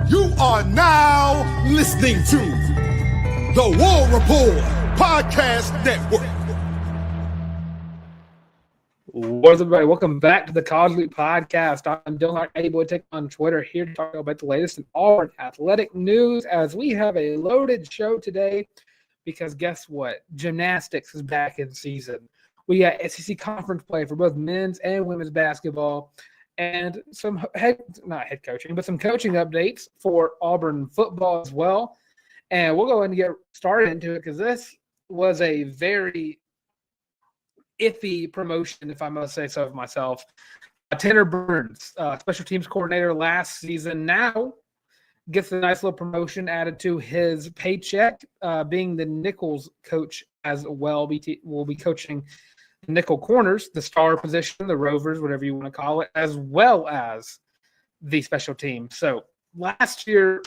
You are now listening to the War Report Podcast Network. What's up, everybody? Welcome back to the College League Podcast. I'm Dylan Larck, on Twitter, here to talk about the latest in Auburn athletic news as we have a loaded show today because guess what? Gymnastics is back in season. We got SEC conference play for both men's and women's basketball and some not head coaching, but some coaching updates for Auburn football as well. And we'll go ahead and get started into it because this was a very iffy promotion, if I must say so of myself. Tanner Burns, special teams coordinator last season, now gets a nice little promotion added to his paycheck, being the Nichols coach as well. Will be coaching the nickel corners, the star position, the rovers, whatever you want to call it, as well as the special team. So last year,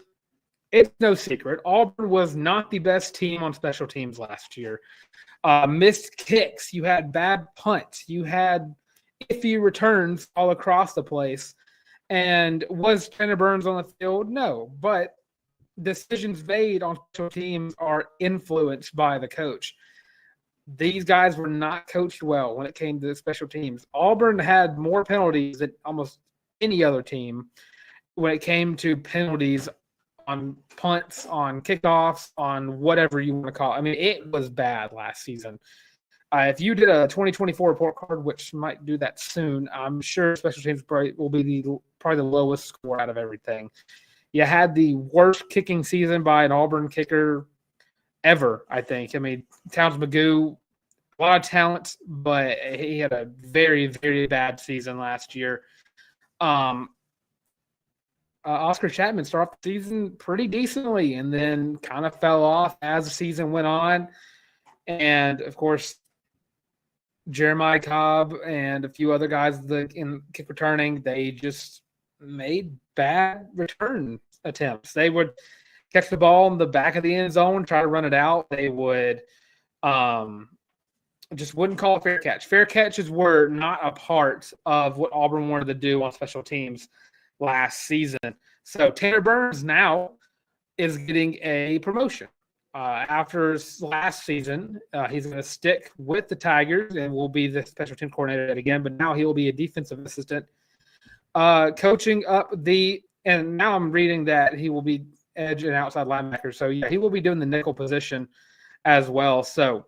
it's no secret, Auburn was not the best team on special teams last year. Missed kicks, you had bad punts, you had iffy returns all across the place. And was Tanner Burns on the field? No, but decisions made on special teams are influenced by the coach. These guys were not coached well when it came to the special teams. Auburn had more penalties than almost any other team when it came to penalties on punts, on kickoffs, on whatever you want to call it. I mean, it was bad last season. If you did a 2024 report card, which might do that soon, I'm sure special teams will be probably the lowest score out of everything. You had the worst kicking season by an Auburn kicker ever, I think. I mean, Towns Magoo, a lot of talent, but he had a very, very bad season last year. Oscar Chapman started off the season pretty decently and then kind of fell off as the season went on. And, of course, Jeremiah Cobb and a few other guys in kick returning, they just made bad return attempts. They would catch the ball in the back of the end zone, try to run it out. They would just wouldn't call a fair catch. Fair catches were not a part of what Auburn wanted to do on special teams last season. So Tanner Burns now is getting a promotion. After last season, he's going to stick with the Tigers and will be the special team coordinator again, but now he will be a defensive assistant coaching up and now I'm reading that he will be edge and outside linebacker. So, yeah, he will be doing the nickel position as well. So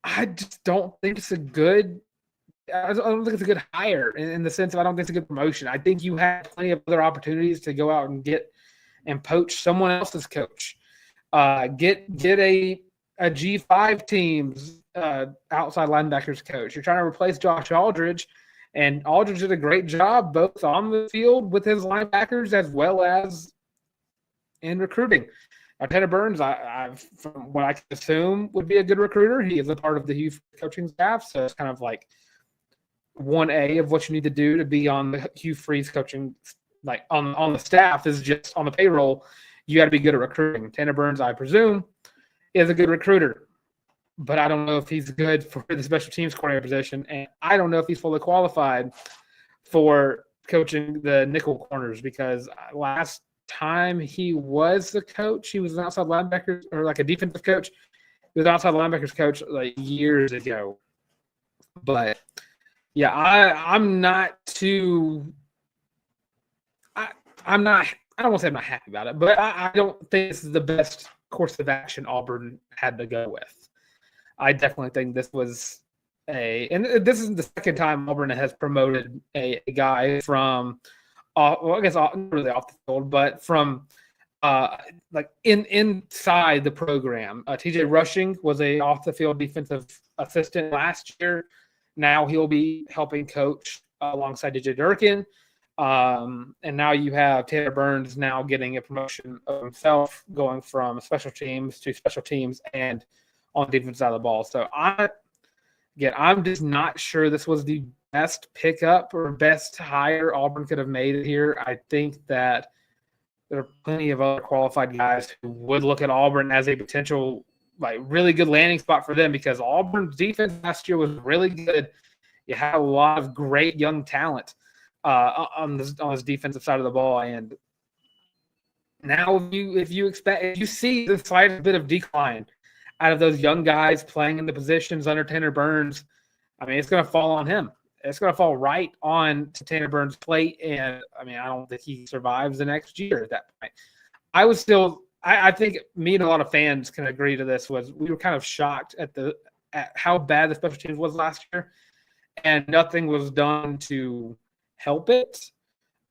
I just don't think it's a good hire in the sense of I don't think it's a good promotion. I think you have plenty of other opportunities to go out and get and poach someone else's coach. Get a G5 team's outside linebackers coach. You're trying to replace Josh Aldridge, and Aldridge did a great job both on the field with his linebackers as well as in recruiting. Tanner Burns, from what I can assume, would be a good recruiter. He is a part of the Hugh coaching staff, so it's kind of like 1A of what you need to do to be on the Hugh Freeze coaching, like on the staff is just on the payroll. You got to be good at recruiting. Tanner Burns, I presume, is a good recruiter, but I don't know if he's good for the special teams coordinator position, and I don't know if he's fully qualified for coaching the nickel corners because last time he was the coach, he was an outside linebacker or like a defensive coach. He was an outside linebackers coach like years ago. But yeah, I'm not too. I don't want to say I'm not happy about it, but I don't think this is the best course of action Auburn had to go with. I definitely think this was and this is the second time Auburn has promoted a guy from, I guess not really off the field, but from like inside the program. TJ Rushing was a off the field defensive assistant last year. Now he'll be helping coach alongside DJ Durkin. And now you have Tanner Burns now getting a promotion of himself, going from special teams to special teams and on the defense side of the ball. So I'm just not sure this was the best pickup or best hire Auburn could have made here. I think that there are plenty of other qualified guys who would look at Auburn as a potential, like, really good landing spot for them because Auburn's defense last year was really good. You had a lot of great young talent on this defensive side of the ball, and Now, if you see the slightest bit of decline out of those young guys playing in the positions under Tanner Burns, I mean, it's going to fall on him. It's going to fall right on to Tanner Burns' plate, and I mean, I don't think he survives the next year at that point. I think me and a lot of fans can agree to this. Was we were kind of shocked at how bad the special teams was last year, and nothing was done to help it.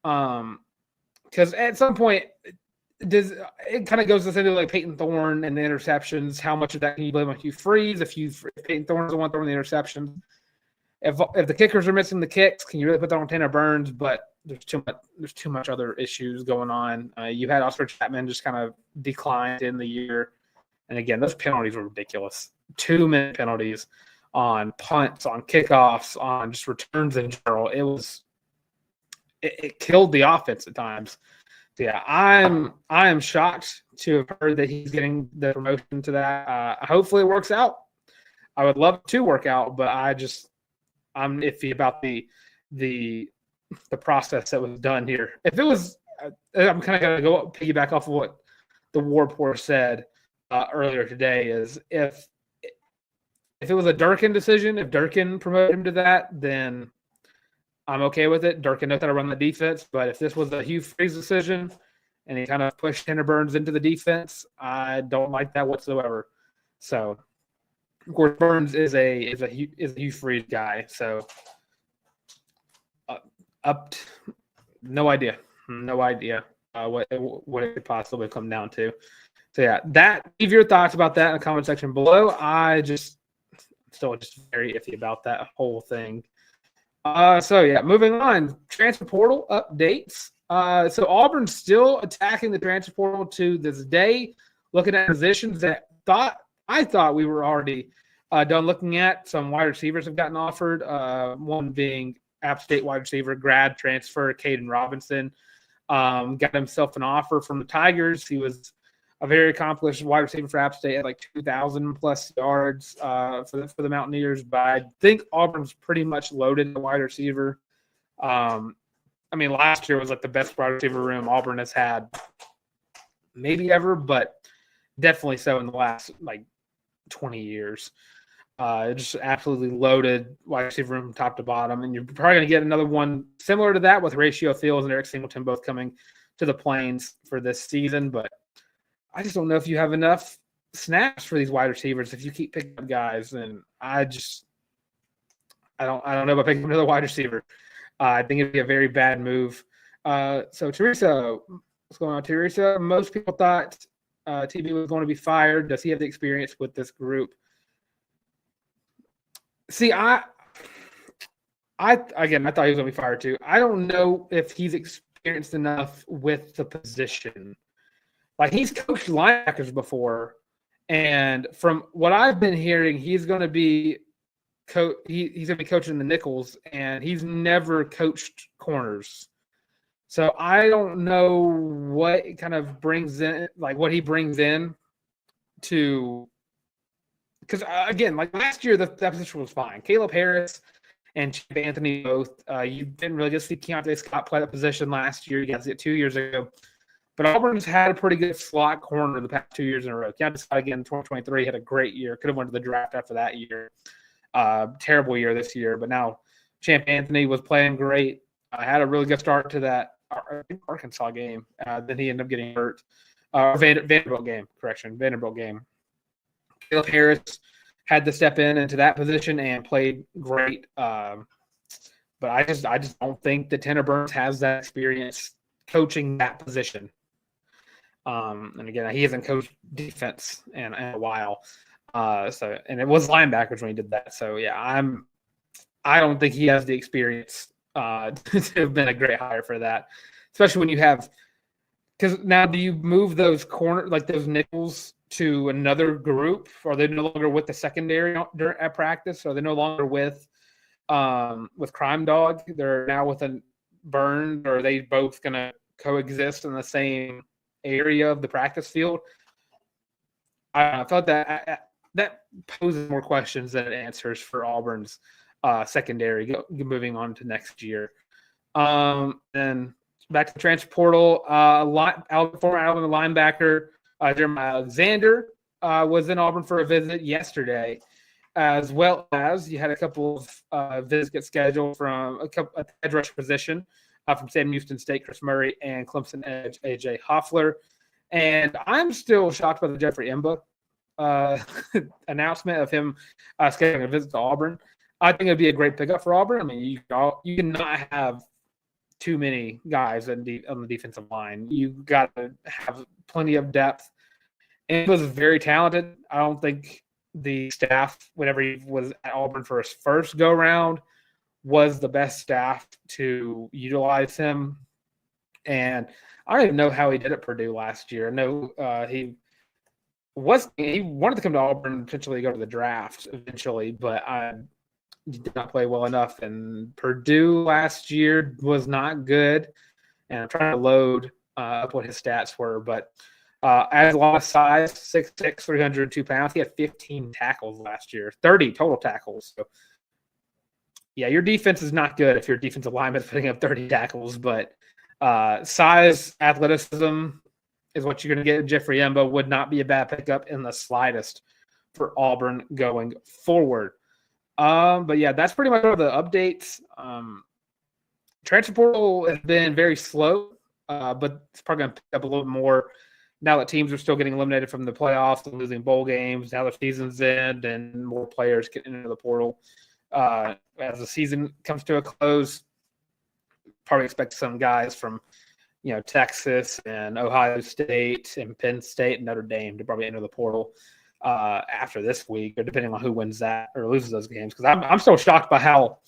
Because at some point, it kind of goes this into like Peyton Thorne and the interceptions. How much of that can you blame on Hugh Freeze? If Peyton Thorne's the one throwing the interceptions, if the kickers are missing the kicks, can you really put that on Tanner Burns? But there's too much other issues going on. You had Oscar Chapman just kind of declined in the year, and again, those penalties were ridiculous. 2-minute penalties on punts, on kickoffs, on just returns in general. It killed the offense at times. So yeah, I am shocked to have heard that he's getting the promotion to that. Hopefully it works out. I would love to work out, but I'm iffy about the process that was done here. If it was, I'm kind of going to go piggyback off of what the War Report said earlier today. Is if it was a Durkin decision, if Durkin promoted him to that, then I'm okay with it. Durkin knows how to run the defense, but if this was a Hugh Freeze decision and he kind of pushed Tanner Burns into the defense, I don't like that whatsoever. So, of course, Burns is a Hugh Freeze guy. So, no idea what it could possibly come down to. So yeah, leave your thoughts about that in the comment section below. Still just very iffy about that whole thing. So yeah, moving on. Transfer portal updates. So Auburn's still attacking the transfer portal to this day, looking at positions that I thought we were already done looking at. Some wide receivers have gotten offered. One being App State wide receiver, grad transfer, Caden Robinson. Got himself an offer from the Tigers. He was a very accomplished wide receiver for App State at like 2,000 plus yards for the Mountaineers. But I think Auburn's pretty much loaded the wide receiver. I mean, last year was like the best wide receiver room Auburn has had maybe ever, but definitely so in the last like 20 years. Just absolutely loaded wide receiver room from top to bottom. And you're probably going to get another one similar to that with Ratio Fields and Eric Singleton both coming to the Plains for this season. But I just don't know if you have enough snaps for these wide receivers if you keep picking up guys. And I don't know about picking another wide receiver. I think it'd be a very bad move. So Teresa, what's going on, Teresa? Most people thought TB was going to be fired. Does he have the experience with this group? See, I thought he was going to be fired too. I don't know if he's experienced enough with the position. Like, he's coached linebackers before, and from what I've been hearing, he's going to be he's going to be coaching the nickels, and he's never coached corners. So I don't know what it kind of brings in, like what he brings in to. Because, again, like last year, that position was fine. Caleb Harris and Chip Anthony both. You didn't really get to see Keontae Scott play that position last year. You got to see it 2 years ago. But Auburn's had a pretty good slot corner the past 2 years in a row. Keontae Scott, again, in 2023, had a great year. Could have went to the draft after that year. Terrible year this year. But now Champ Anthony was playing great. Had a really good start to that Arkansas game. Then he ended up getting hurt. Vanderbilt game. Caleb Harris had to step into that position and played great. But I just don't think that Tanner Burns has that experience coaching that position. And again, he hasn't coached defense in a while. And it was linebackers when he did that. So yeah, I don't think he has the experience to have been a great hire for that, especially when you have. Because now, do you move those those nickels to another group? Are they no longer with the secondary at practice? Are they no longer with Crime Dog? They're now with a Burn. Or are they both going to coexist in the same area of the practice field? I thought that poses more questions than it answers for Auburn's secondary moving on to next year. And back to the transfer portal. Former Alabama linebacker Jeremiah Alexander was in Auburn for a visit yesterday, as well as you had a couple of visits get scheduled from a edge rusher position from Sam Houston State, Chris Murray, and Clemson edge AJ Hoffler. And I'm still shocked by the Jeffrey Emba announcement of him scheduling a visit to Auburn. I think it'd be a great pickup for Auburn. I mean, you cannot have too many guys on the defensive line. You got to have plenty of depth. And he was very talented. I don't think the staff, whenever he was at Auburn for his first go-round, was the best staff to utilize him. And I don't even know how he did at Purdue last year. I know he wanted to come to Auburn and potentially go to the draft eventually, but he did not play well enough. And Purdue last year was not good. And I'm trying to load up what his stats were, but as a lot of size, 6'6", 302 pounds. He had 15 tackles last year, 30 total tackles. So, yeah, your defense is not good if your defensive lineman is putting up 30 tackles, but size, athleticism is what you're going to get. Jeffrey Emba would not be a bad pickup in the slightest for Auburn going forward. But, yeah, that's pretty much all the updates. Transfer portal has been very slow, but it's probably going to pick up a little bit more now that teams are still getting eliminated from the playoffs and losing bowl games. Now the season's end and more players get into the portal. As the season comes to a close, probably expect some guys from, Texas and Ohio State and Penn State and Notre Dame to probably enter the portal after this week, or depending on who wins that or loses those games. Because I'm still shocked by how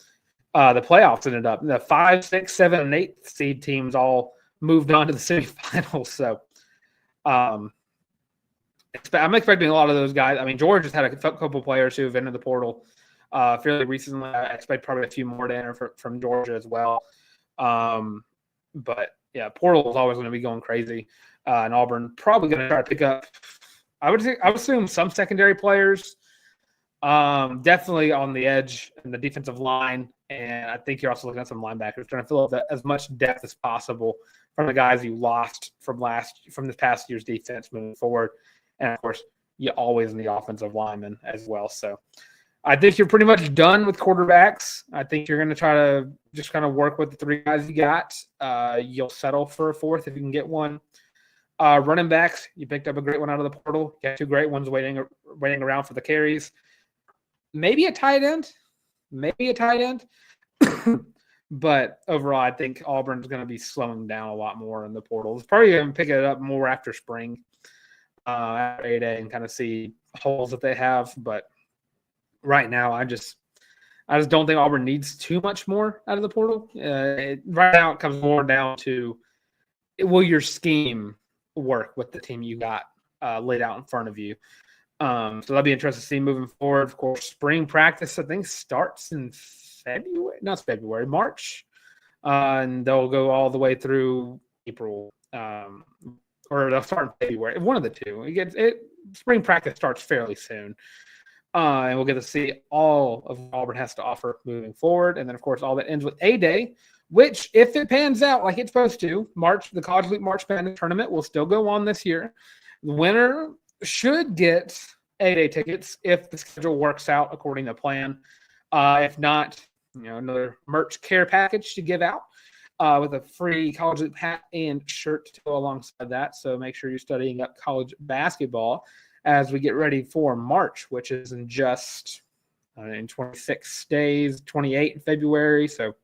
the playoffs ended up. The 5, 6, 7, and 8 seed teams all moved on to the semifinals. So I'm expecting a lot of those guys. I mean, Georgia's had a couple players who have entered the portal fairly recently. I expect probably a few more to enter from Georgia as well. But yeah, portal is always going to be going crazy. And Auburn probably going to try to pick up, I would assume, some secondary players. Definitely on the edge and the defensive line. And I think you're also looking at some linebackers, trying to fill up as much depth as possible from the guys you lost from this past year's defense moving forward. And of course, you always need offensive linemen as well. So I think you're pretty much done with quarterbacks. I think you're going to try to just kind of work with the 3 guys you got. You'll settle for a 4th if you can get one. Running backs, you picked up a great one out of the portal. You got 2 great ones waiting around for the carries. Maybe a tight end. But overall, I think Auburn's going to be slowing down a lot more in the portal. It's probably going to pick it up more after spring, after 8A, and kind of see holes that they have. But right now, I just don't think Auburn needs too much more out of the portal. Right now, it comes more down to, will your scheme work with the team you got laid out in front of you? So that'll be interesting to see moving forward. Of course, spring practice, I think, starts in March. And they'll go all the way through April. Or they'll start in February. One of the two. Spring practice starts fairly soon. And we'll get to see all of what Auburn has to offer moving forward. And then, of course, all that ends with A-Day, which, if it pans out like it's supposed to, the College League March Madness tournament will still go on this year. The winner should get A-Day tickets if the schedule works out according to plan. If not, another merch care package to give out with a free College League hat and shirt to go alongside that. So make sure you're studying up college basketball as we get ready for March, which is in just in 26 days, 28 in February. So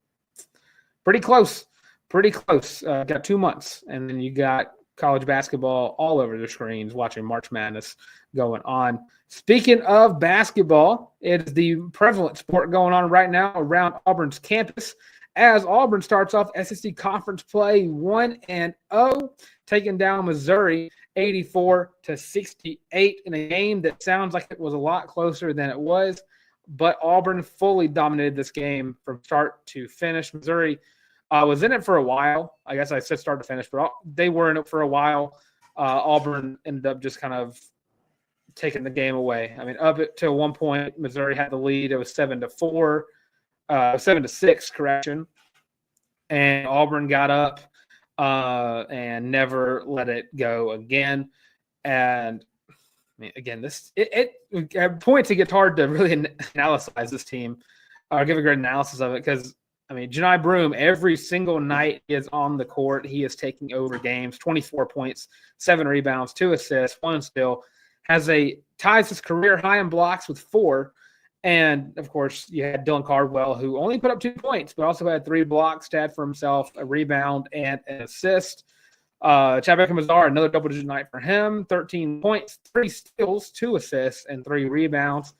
pretty close. Got 2 months, and then you got college basketball all over the screens watching March Madness going on. Speaking of basketball, it is the prevalent sport going on right now around Auburn's campus as Auburn starts off SEC conference play 1-0, taking down Missouri 84-68 in a game that sounds like it was a lot closer than it was, but Auburn fully dominated this game from start to finish. Missouri was in it for a while. I guess I said start to finish, but they were in it for a while. Auburn ended up just kind of taking the game away. I mean, up to one point, Missouri had the lead. It was 7-6, correction. And Auburn got up and never let it go again. And I mean, again, at points it gets hard to really analyze this team or give a great analysis of it because, I mean, Janai Broome, every single night he is on the court. He is taking over games, 24 points, 7 rebounds, 2 assists, 1 steal, ties his career high in blocks with 4. And, of course, you had Dylan Cardwell, who only put up 2 points, but also had 3 blocks to add for himself, a rebound, and an assist. Chad Beckham-Mazar, another double-digit night for him, 13 points, 3 steals, 2 assists, and 3 rebounds.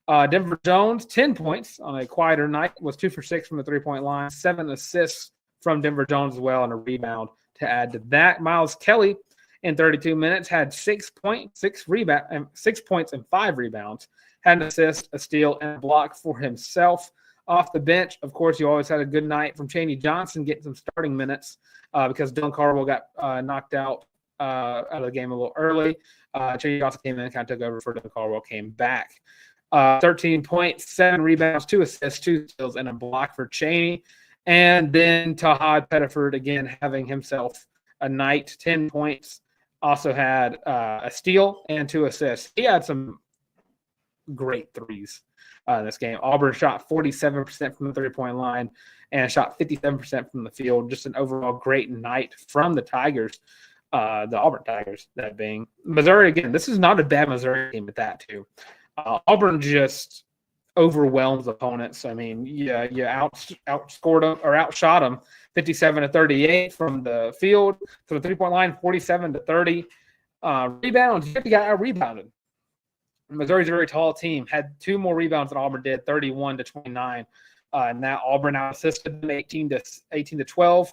Denver Jones, 10 points on a quieter night, was 2 for 6 from the three-point line, 7 assists from Denver Jones as well, and a rebound to add to that. Miles Kelly, in 32 minutes, had 6 points, 6 points, and 5 rebounds. Had an assist, a steal, and a block for himself. Off the bench, of course, you always had a good night from Chaney Johnson getting some starting minutes because Dylan Cardwell got knocked out of the game a little early. Chaney Johnson came in and kind of took over for Dylan Cardwell, came back. 13 points, 7 rebounds, 2 assists, 2 steals, and a block for Chaney. And then Tahad Pettiford, again, having himself a night, 10 points. Also had a steal and 2 assists. He had some great threes in this game. Auburn shot 47% from the three-point line and shot 57% from the field. Just an overall great night from the Tigers, the Auburn Tigers, that being. Missouri, again, this is not a bad Missouri team at that, too. Auburn just overwhelms opponents. I mean, you outscored them or outshot them 57-38 from the field to the three-point line, 47-30. Rebounds, you got out-rebounded. Missouri's a very tall team, had 2 more rebounds than Auburn did, 31-29. And that Auburn out-assisted them 18-12.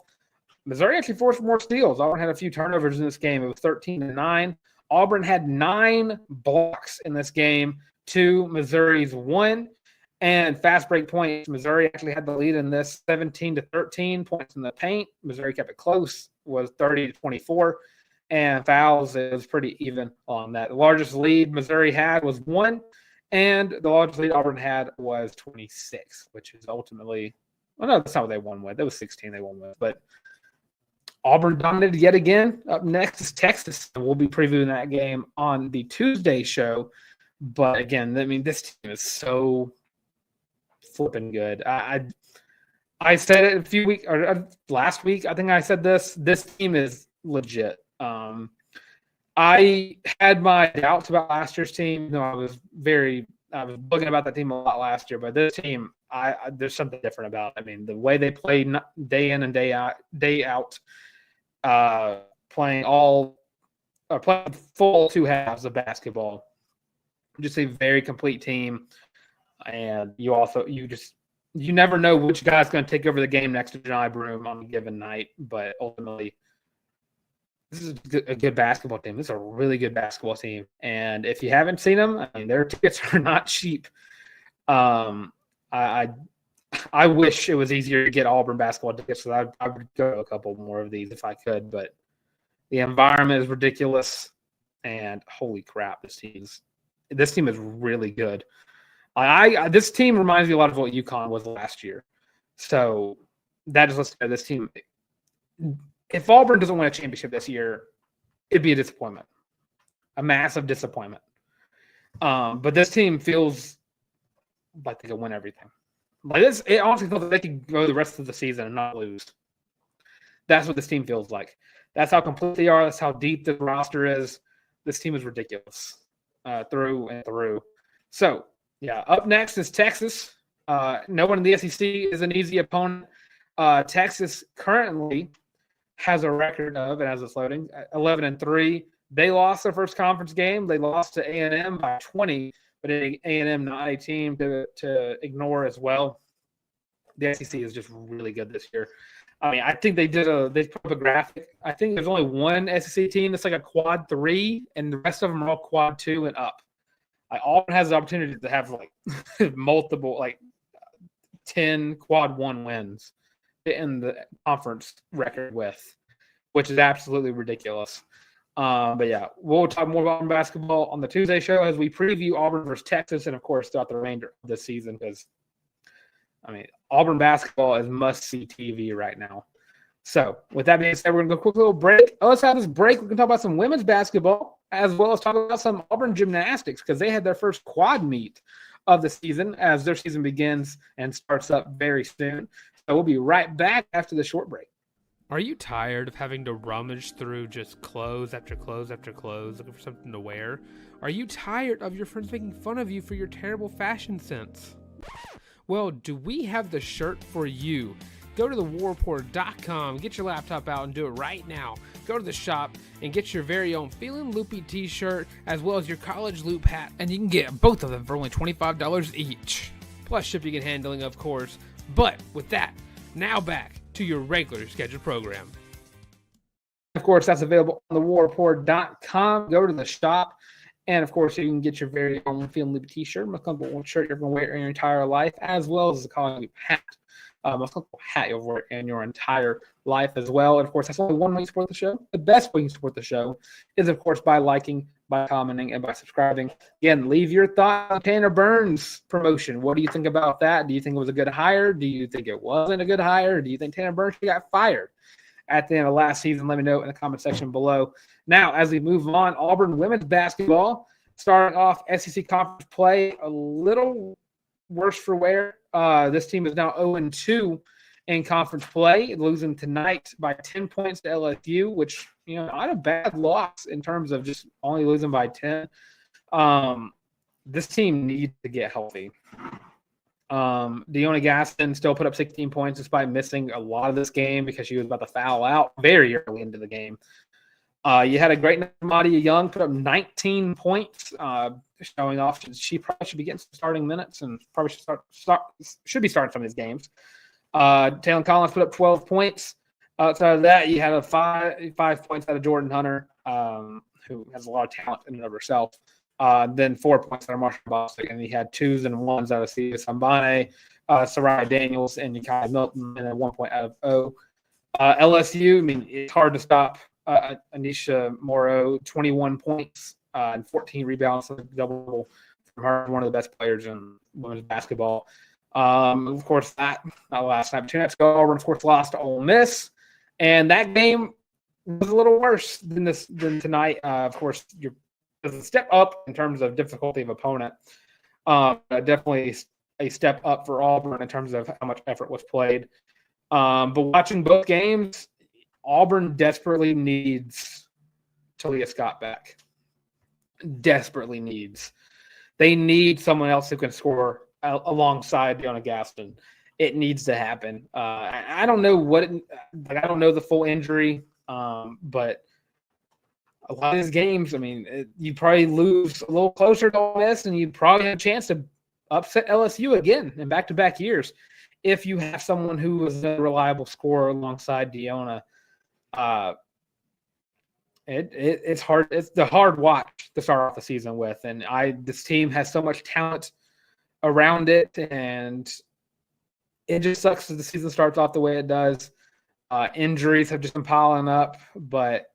Missouri actually forced more steals. Auburn had a few turnovers in this game. It was 13-9. Auburn had 9 blocks in this game to Missouri's 1. And fast break points, Missouri actually had the lead in this, 17-13 points in the paint. Missouri kept it close, was 30-24. And fouls, it was pretty even on that. The largest lead Missouri had was 1, and the largest lead Auburn had was 26, which is ultimately – well, no, that's not what they won with. It was 16 they won with. But Auburn dominated yet again. Up next is Texas, and we'll be previewing that game on the Tuesday show. But, again, I mean, this team is so flipping good. I said it a few weeks – or last week, I think I said this. This team is legit. I had my doubts about last year's team. I was bugging about that team a lot last year, but this team, there's something different about it. I mean, the way they play day in and day out, playing full 2 halves of basketball, just a very complete team. And you never know which guy's going to take over the game next to Janai Broome on a given night, but ultimately, this is a good basketball team. This is a really good basketball team. And if you haven't seen them, I mean, their tickets are not cheap. I wish it was easier to get Auburn basketball tickets, so I would go to a couple more of these if I could. But the environment is ridiculous, and holy crap, this team is really good. This team reminds me a lot of what UConn was last year. So that just lets me know this team. If Auburn doesn't win a championship this year, it'd be a disappointment, a massive disappointment. But this team feels like they can win everything. Like this, it honestly feels like they can go the rest of the season and not lose. That's what this team feels like. That's how complete they are. That's how deep the roster is. This team is ridiculous through and through. So, yeah, up next is Texas. No one in the SEC is an easy opponent. Texas currently has a record of, and as it's loading, 11-3. They lost their first conference game. They lost to A&M by 20, but A&M not a team to ignore as well. The SEC is just really good this year. I mean, I think they put up a graphic. I think there's only one SEC team that's like a quad 3, and the rest of them are all quad 2 and up. Auburn has the opportunity to have like multiple, like 10 quad 1 wins in the conference record with, which is absolutely ridiculous. But yeah, we'll talk more about basketball on the Tuesday show as we preview Auburn versus Texas, and of course throughout the remainder of the season, because I mean, Auburn basketball is must-see TV right now. So with that being said, we're going to go a quick little break. Let's have this break. We can talk about some women's basketball as well as talk about some Auburn Gymnastics because they had their first quad meet of the season as their season begins and starts up very soon. So we'll be right back after the short break. Are you tired of having to rummage through just clothes after clothes after clothes looking for something to wear? Are you tired of your friends making fun of you for your terrible fashion sense? Well, do we have the shirt for you? Go to thewarreport.com, get your laptop out and do it right now. Go to the shop and get your very own Feelin' Loopy t-shirt as well as your college loop hat, and you can get both of them for only $25 each. Plus shipping and handling, of course. But with that, now back to your regular scheduled program. Of course, that's available on thewarreport.com. Go to the shop. And, of course, you can get your very own Feelin' Loopy t-shirt, most comfortable shirt you're going to wear in your entire life, as well as the college loop hat. Most comfortable hat you'll wear in your entire life as well. And, of course, that's only one way to support the show. The best way to support the show is, of course, by liking, by commenting, and by subscribing. Again, leave your thoughts on Tanner Burns' promotion. What do you think about that? Do you think it was a good hire? Do you think it wasn't a good hire? Do you think Tanner Burns got fired at the end of last season? Let me know in the comment section below. Now, as we move on, Auburn women's basketball starting off SEC conference play a little worse for wear. This team is now 0-2 in conference play, losing tonight by 10 points to LSU, which, not a bad loss in terms of just only losing by 10. This team needs to get healthy. Deona Gaston still put up 16 points despite missing a lot of this game because she was about to foul out very early into the game. You had a great Madia Young put up 19 points, showing off she probably should be getting some starting minutes and probably should be starting some of these games. Taylor Collins put up 12 points. Outside of that, you had a five points out of Jordan Hunter, who has a lot of talent in and of herself. Then 4 points out of Marshall Bostic, and he had 2s and 1s out of Sia Sambane, Sarai Daniels, and Yakai Milton, and then 1 point out of O. LSU, it's hard to stop Anisha Morrow, 21 points and 14 rebounds, double from her, one of the best players in women's basketball. Of course, not last night, but 2 nights ago, Auburn, of course, lost to Ole Miss, and that game was a little worse than tonight. Of course, there's a step up in terms of difficulty of opponent. Definitely a step up for Auburn in terms of how much effort was played. But watching both games, Auburn desperately needs Talia Scott back. Desperately needs. They need someone else who can score alongside Deona Gaston. It needs to happen. I don't know I don't know the full injury, but a lot of these games, you'd probably lose a little closer to Ole Miss, and you'd probably have a chance to upset LSU again in back-to-back years if you have someone who was a reliable scorer alongside Deona. It's hard. It's the hard watch to start off the season with, and this team has so much talent around it, and it just sucks that the season starts off the way it does. Injuries have just been piling up, but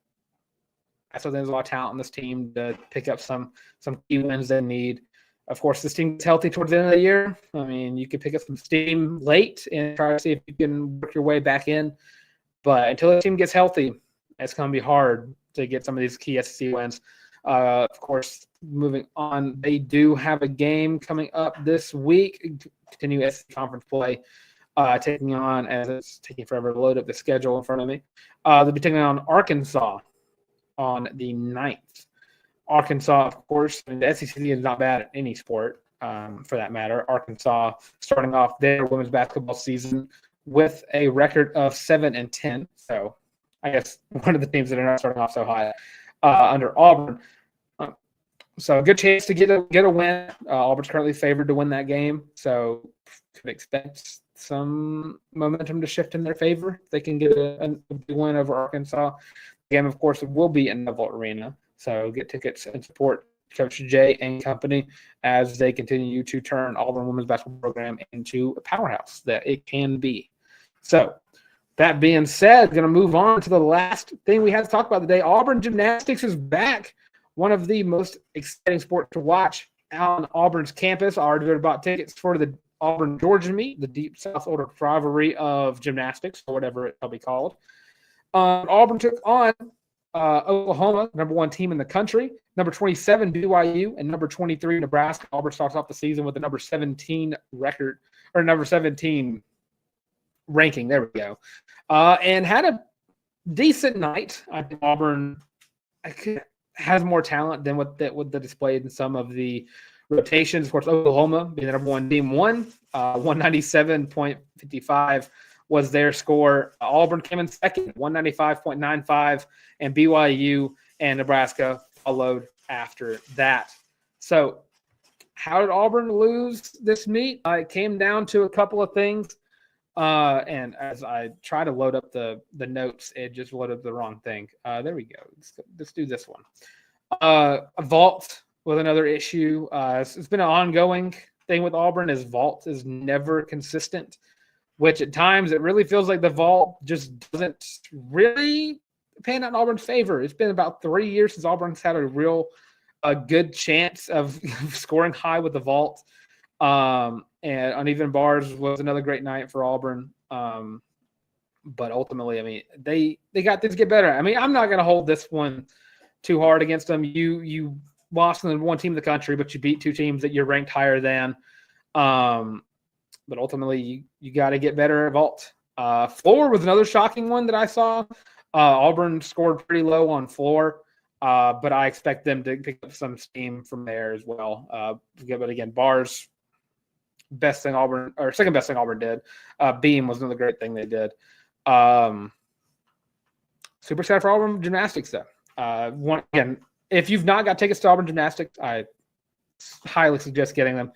I still think there's a lot of talent on this team to pick up some key wins they need. Of course, this team gets healthy towards the end of the year. You can pick up some steam late and try to see if you can work your way back in. But until the team gets healthy, it's going to be hard to get some of these key SEC wins. Of course, moving on, they do have a game coming up this week, continue SEC conference play, taking on, as it's taking forever to load up the schedule in front of me. They'll be taking on Arkansas on the 9th. Arkansas, of course, the SEC is not bad at any sport, for that matter. Arkansas starting off their women's basketball season with a record of 7-10. So I guess one of the teams that are not starting off so high under Auburn. So a good chance to get a win. Auburn's currently favored to win that game, so could expect some momentum to shift in their favor. They can get a big win over Arkansas. The game, of course, will be in Neville Arena. So get tickets and support Coach Jay and company as they continue to turn Auburn women's basketball program into a powerhouse that it can be. So that being said, going to move on to the last thing we had to talk about today. Auburn Gymnastics is back. One of the most exciting sports to watch out on Auburn's campus. I already bought tickets for the Auburn-Georgia meet, the Deep South order rivalry of gymnastics, or whatever it shall be called. Auburn took on Oklahoma, number 1 team in the country, number 27 BYU, and number 23 Nebraska. Auburn starts off the season with a number 17 record, or number 17 ranking. There we go. And had a decent night. I think Auburn has more talent than what they displayed in some of the rotations. Of course, Oklahoma being the number 1 team won. 197.55 was their score. Auburn came in second, 195.95, and BYU and Nebraska followed after that. So how did Auburn lose this meet? It came down to a couple of things. And as I try to load up the notes, it just loaded the wrong thing. There we go. Let's do this one. A vault with another issue. It's been an ongoing thing with Auburn, is vault is never consistent, which at times it really feels like the vault just doesn't really pan out in Auburn's favor. It's been about 3 years since Auburn's had a good chance of scoring high with the vault. And uneven bars was another great night for Auburn. But ultimately, I mean, they got things to get better. I mean, I'm not going to hold this one too hard against them. You lost to the 1 team in the country, but you beat 2 teams that you're ranked higher than. But ultimately, you got to get better at vault. Floor was another shocking one that I saw. Auburn scored pretty low on floor, but I expect them to pick up some steam from there as well. But again, bars, best thing Auburn, or second best thing Auburn did. Beam was another great thing they did. Super excited for Auburn Gymnastics, though. Again, if you've not got tickets to Auburn Gymnastics, I highly suggest getting them.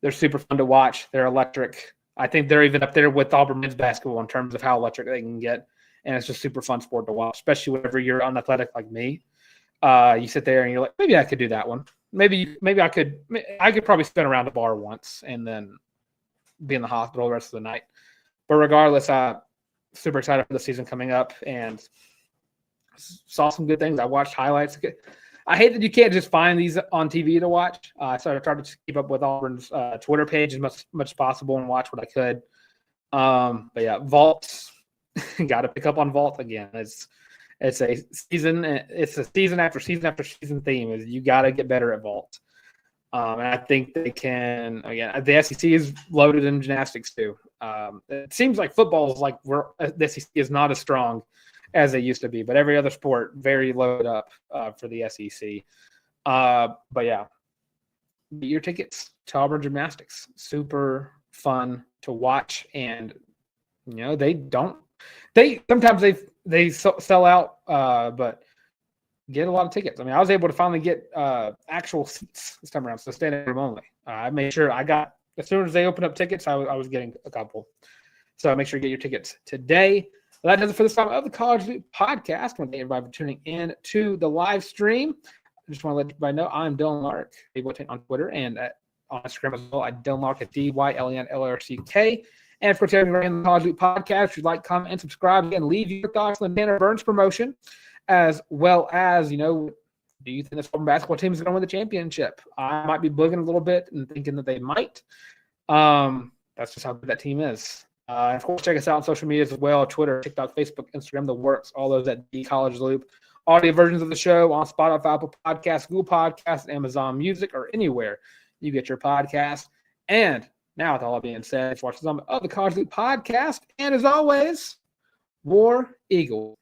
They're super fun to watch. They're electric. I think they're even up there with Auburn men's basketball in terms of how electric they can get. And it's just super fun sport to watch, especially whenever you're unathletic like me. You sit there and you're like, maybe I could do that one. Maybe I could probably spin around a bar once and then be in the hospital the rest of the night. But regardless, super excited for the season coming up and saw some good things. I watched highlights. I hate that you can't just find these on TV to watch. So I tried to keep up with Auburn's Twitter page as much as possible and watch what I could. But yeah, vault, got to pick up on vault again. It's a season after season after season theme is you got to get better at vault. And I think they can. Again, the SEC is loaded in gymnastics too. It seems like football is the SEC is not as strong as they used to be, but every other sport very loaded up for the SEC. But yeah, get your tickets to Auburn Gymnastics. Super fun to watch, and sometimes they sell out, but get a lot of tickets. I mean, I was able to finally get actual seats this time around, so standing room only. I made sure I got, as soon as they opened up tickets, I was getting a couple. So make sure you get your tickets today. Well, that does it for this time of the College Loop podcast. I want to thank everybody for tuning in to the live stream. I just want to let everybody know I'm Dylan Larck, on Twitter and on Instagram as well. I'm Dylan Larck at DYLENLRCK. And of course, everybody in the College Loop podcast, if you'd like, comment, and subscribe, and leave your thoughts on the Tanner Burns promotion, as well as, do you think this Auburn basketball team is going to win the championship? I might be bugging a little bit and thinking that they might. That's just how good that team is. And of course, check us out on social media as well: Twitter, TikTok, Facebook, Instagram, the works. All those at the College Loop. Audio versions of the show on Spotify, Apple Podcasts, Google Podcasts, Amazon Music, or anywhere you get your podcast. And now, with all that being said, watch some of the College Loop podcast. And as always, War Eagle.